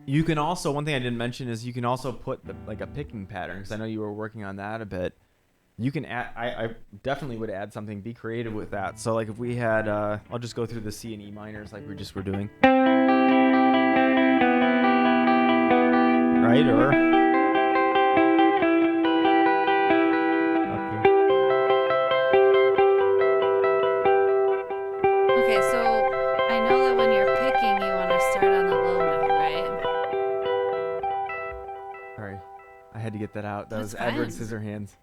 you can also, one thing I didn't mention is you can also put like a picking pattern, because I know you were working on that a bit. You can add, I definitely would add something, be creative with that. So like if we had, I'll just go through the C and E minors like we just were doing. Right, or Okay, so I know that when you're picking, you want to start on the low note, right? Sorry, I had to get that out. That That's was Edward fine. Scissorhands.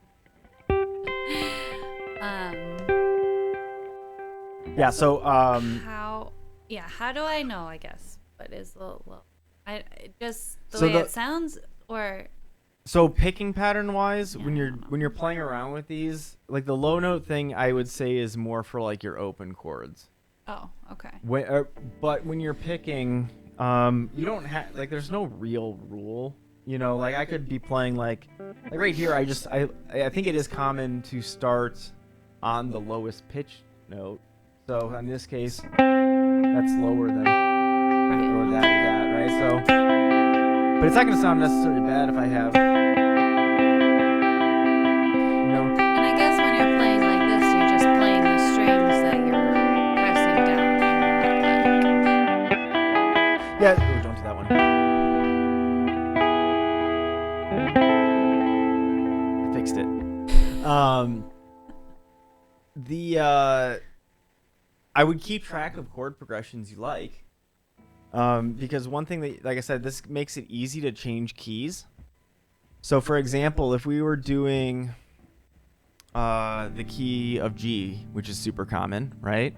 Yeah. So how do I know? I guess what is low? Just the way it sounds, or so picking pattern wise, when you're playing around with these, like the low note thing, I would say is more for like your open chords. oh, okay. But when you're picking, you don't have there's no real rule. Like I could be playing like right here. I think it is common to start on the lowest pitch note. So in this case, that's lower than or that, right? So, but it's not going to sound necessarily bad if I have, And I guess when you're playing like this, you're just playing the strings that you're pressing down. You're not yeah. Ooh, don't do that one. I fixed it. I would keep track of chord progressions you like, because one thing that, like I said, this makes it easy to change keys. So, for example, if we were doing the key of G, which is super common, right?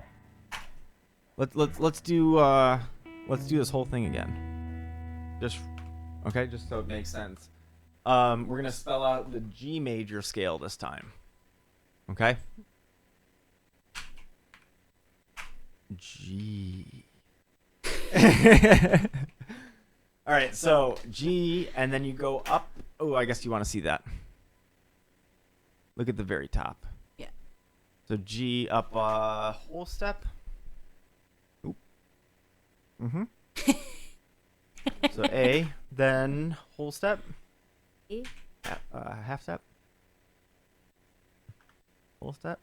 Let's do this whole thing again. Just so it makes sense. We're gonna spell out the G major scale this time. Okay. G. All right, so G, and then you go up. Oh, I guess you want to see that. Look at the very top. Yeah. So G up a whole step. Oop. So A, then whole step. E. Half step. Whole step.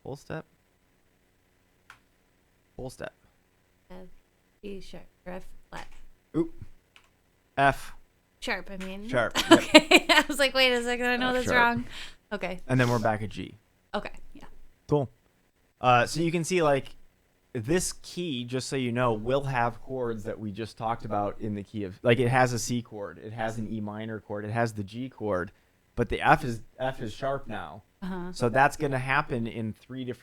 Whole step. Whole step. F, E sharp, or F flat. Oop. F. Sharp, I mean. Sharp. Yep. Okay. I was like, wait a second, I know that's sharp. wrong. Okay. And then we're back at G. Okay. Yeah. Cool. So you can see like this key, just so you know, will have chords that we just talked about in the key of, like, it has a C chord, it has an E minor chord, it has the G chord, but the F is sharp now. So that's going to happen in three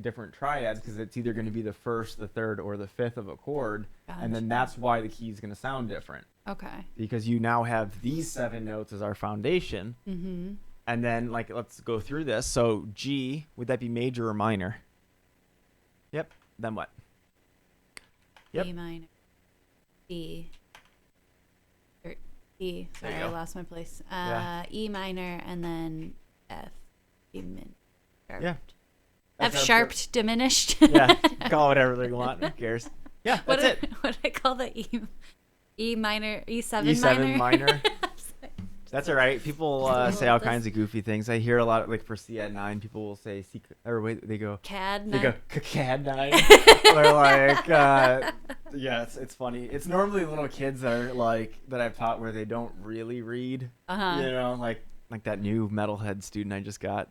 different triads, because it's either going to be the first, the third, or the fifth of a chord, and then that's why the key is going to sound different. Okay. Because you now have these 7 notes as our foundation, and then, like, let's go through this. So G, would that be major or minor? Yep. Then what? Yep. E minor, B, or E. Sorry, you I go. lost my place. Yeah. E minor, and then F. E min. Sharped. Yeah. F sharped diminished. Yeah. Call it whatever they want. Who cares? Yeah, that's it. What did I call the E? E minor, E7, E7 minor. I was like, That's all right. People say all kinds of goofy things. I hear a lot, like for C9, people will say C, or wait, they go CAD they 9. go CAD 9. Or like, yeah, it's funny. It's normally little kids that are like that I've taught where they don't really read. You know, like that new metalhead student I just got.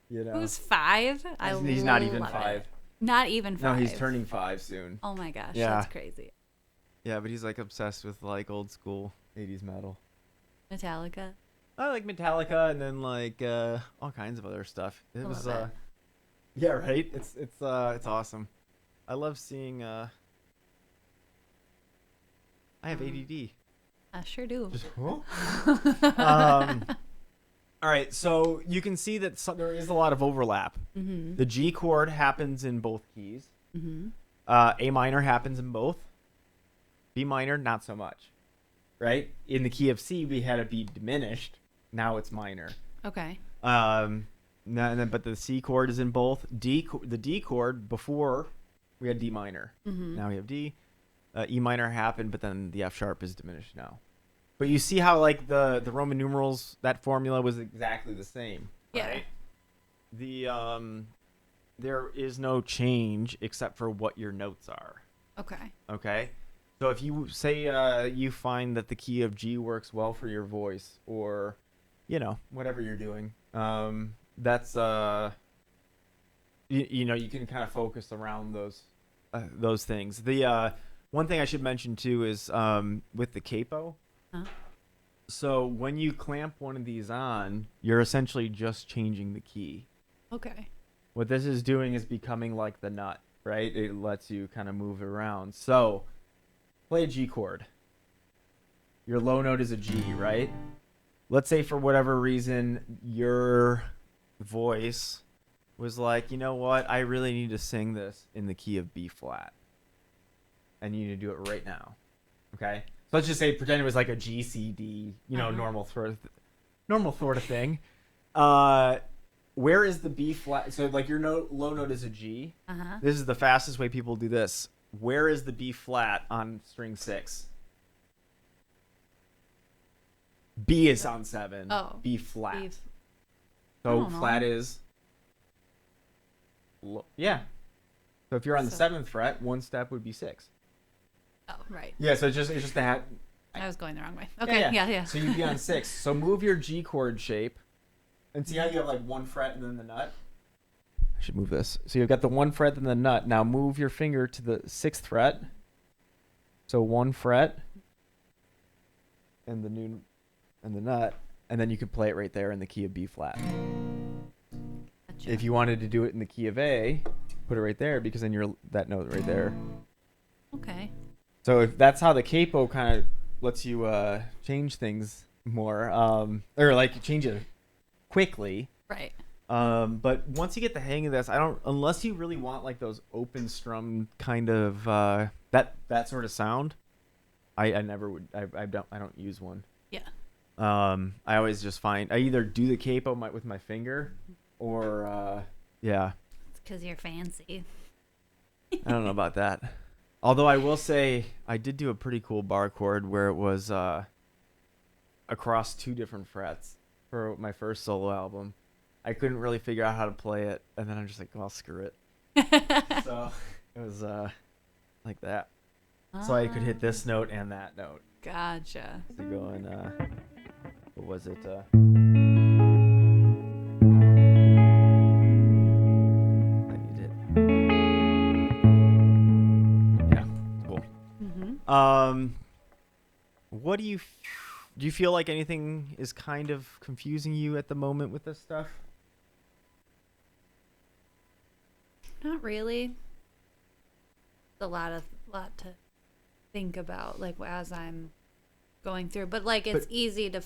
You know, Who's 5? he's not even love 5. it. Not even 5. No, he's turning 5 soon. Oh my gosh, Yeah. that's crazy. Yeah, but he's like obsessed with like old school 80s metal. Metallica. I like Metallica, and then like all kinds of other stuff. It was love it. yeah, right. It's awesome. I love seeing. I have ADD. I sure do. Just, all right, so you can see that there is a lot of overlap. The G chord happens in both keys. A minor happens in both. B minor, not so much. Right? In the key of C, we had it be diminished. Now it's minor. Okay. But the C chord is in both. The D chord, before we had D minor. Now we have D. E minor happened, but then the F sharp is diminished now. But you see how like the Roman numerals, that formula was exactly the same. Yeah. Right? The there is no change except for what your notes are. Okay. Okay. So if you say you find that the key of G works well for your voice, or, you know, whatever you're doing, that's you know, you can kind of focus around those things. The one thing I should mention too is with the capo. So when you clamp one of these on, you're essentially just changing the key. Okay. What this is doing is becoming like the nut, right? It lets you kind of move it around. So play a G chord. Your low note is a G, right? Let's say for whatever reason your voice was like, you know what? I really need to sing this in the key of B flat. And you need to do it right now. Okay? So let's just say pretend it was like a G, C, D, you know, normal sort of thing. Where is the B flat? So like your low note is a G. This is the fastest way people do this. Where is the B flat on string 6? B is on 7. Oh. B flat. I So don't know. flat is yeah. So if you're on the So- 7th fret, one step would be 6. Oh, right. Yeah, so it's just that. I was going the wrong way. Okay. Yeah. So you'd be on 6. So move your G chord shape, and see how you have like one fret and then the nut. I should move this. So you've got the one fret and the nut. Now move your finger to the 6th fret. So one fret and the nut, and then you could play it right there in the key of B flat. Gotcha. If you wanted to do it in the key of A, put it right there, because then you're that note right there. Okay. So if that's how the capo kind of lets you change things more, or like change it quickly. Right. But once you get the hang of this, unless you really want like those open strum kind of that sort of sound, I never would. I don't use one. Yeah. I always just I either do the capo with my finger, or yeah. It's because you're fancy. I don't know about that. Although I will say I did do a pretty cool bar chord where it was across 2 different frets for my first solo album. I couldn't really figure out how to play it, and then I'm just like, well, screw it. So it was like that. So I could hit this note and that note. Gotcha. So going, what was it? I need it. What do you feel like anything is kind of confusing you at the moment with this stuff? Not really. A lot to think about, like as I'm going through. But like it's easy to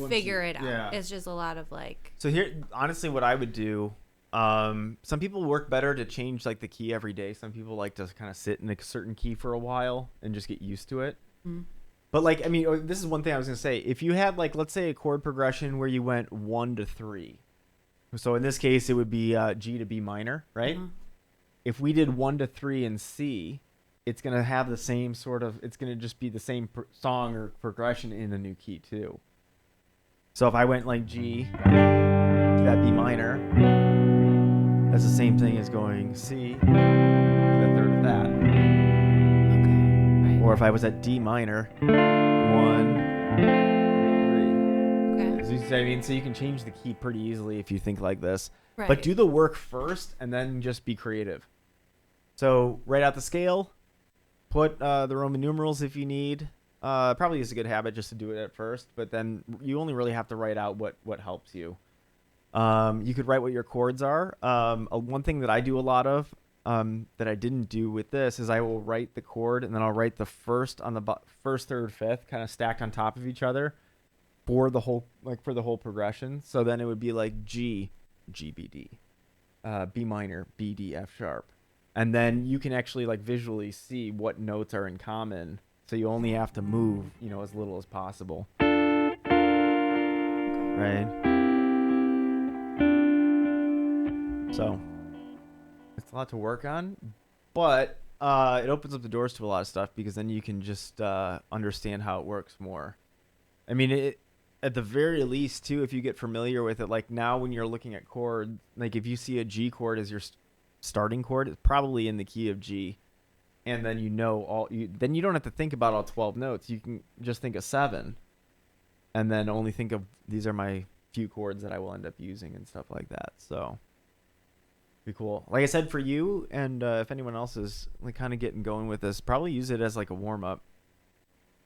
figure it out. Yeah. It's just a lot of like. So here, honestly, what I would do. Some people work better to change like the key every day. Some people like to kind of sit in a certain key for a while and just get used to it. Mm-hmm. But like, I mean, this is one thing I was gonna say. If you had like, let's say, a chord progression where you went 1 to 3, so in this case it would be G to B minor, right? Uh-huh. If we did 1 to 3 in C, it's gonna have the same sort of. It's gonna just be the same song or progression in a new key too. So if I went like G to that B minor, that's the same thing as going C to the third of that. Okay. Right. Or if I was at D minor, 1, 3. Okay. So you see what I mean? So you can change the key pretty easily if you think like this. Right. But do the work first and then just be creative. So write out the scale, put the Roman numerals if you need. Probably is a good habit just to do it at first, but then you only really have to write out what helps you. You could write what your chords are. One thing that I do a lot of that I didn't do with this is I will write the chord and then I'll write the first on the first, third, fifth kind of stacked on top of each other for the whole progression. So then it would be like G, G, B, D, B minor, B, D, F sharp. And then you can actually like visually see what notes are in common. So you only have to move, as little as possible. Right? So it's a lot to work on, but it opens up the doors to a lot of stuff because then you can just understand how it works more. I mean, at the very least, too, if you get familiar with it, like now when you're looking at chords, like if you see a G chord as your starting chord, it's probably in the key of G. And then then you don't have to think about all 12 notes. You can just think of 7 and then only think of these are my few chords that I will end up using and stuff like that. So be cool. Like I said, for you, and if anyone else is like kind of getting going with this, probably use it as like a warm up.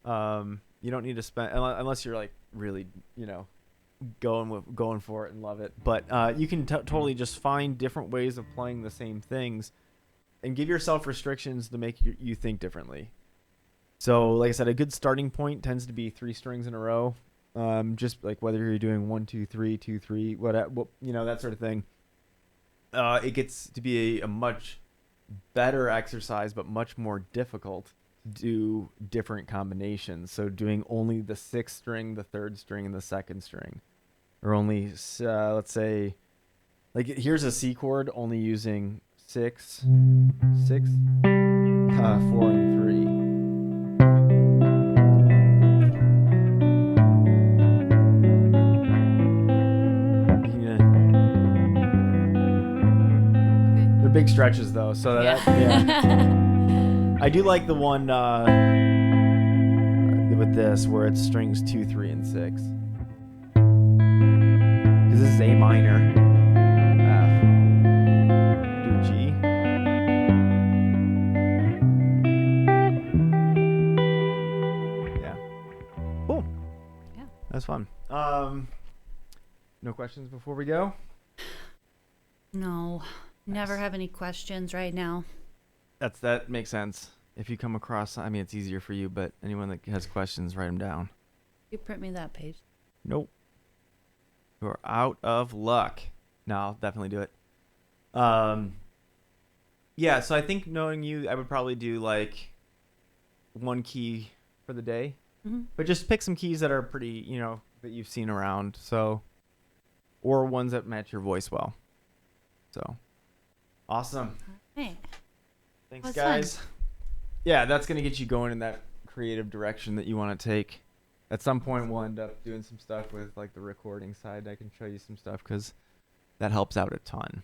You don't need to spend unless you're like really, going for it and love it. But you can totally just find different ways of playing the same things, and give yourself restrictions to make you think differently. So, like I said, a good starting point tends to be 3 strings in a row. Just like whether you're doing 1, 2, 3, 2, 3, whatever, that sort of thing. It gets to be a much better exercise, but much more difficult to do different combinations. So doing only the 6th string, the 3rd string, and the 2nd string. Or only, let's say, like here's a C chord, only using 6, 4, and 3. Big stretches though, so yeah. I do like the one with this where it's strings 2, 3, and 6, because this is A minor, F, do G, yeah, cool, yeah, that's fun. No questions before we go? No. Never have any questions right now. That makes sense. If you come across, I mean, it's easier for you, but anyone that has questions, write them down. You print me that page. Nope. You're out of luck. No, I'll definitely do it. Yeah, so I think knowing you, I would probably do like 1 key for the day. Mm-hmm. But just pick some keys that are pretty, that you've seen around. So, or ones that match your voice well. So. Awesome. Hey. Thanks, guys. Fun. Yeah, that's going to get you going in that creative direction that you want to take. At some point, we'll end up doing some stuff with like the recording side. I can show you some stuff because that helps out a ton.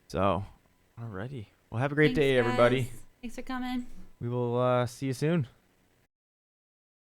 So, alrighty. Well, have a great day, guys. everybody. Thanks for coming. We will see you soon.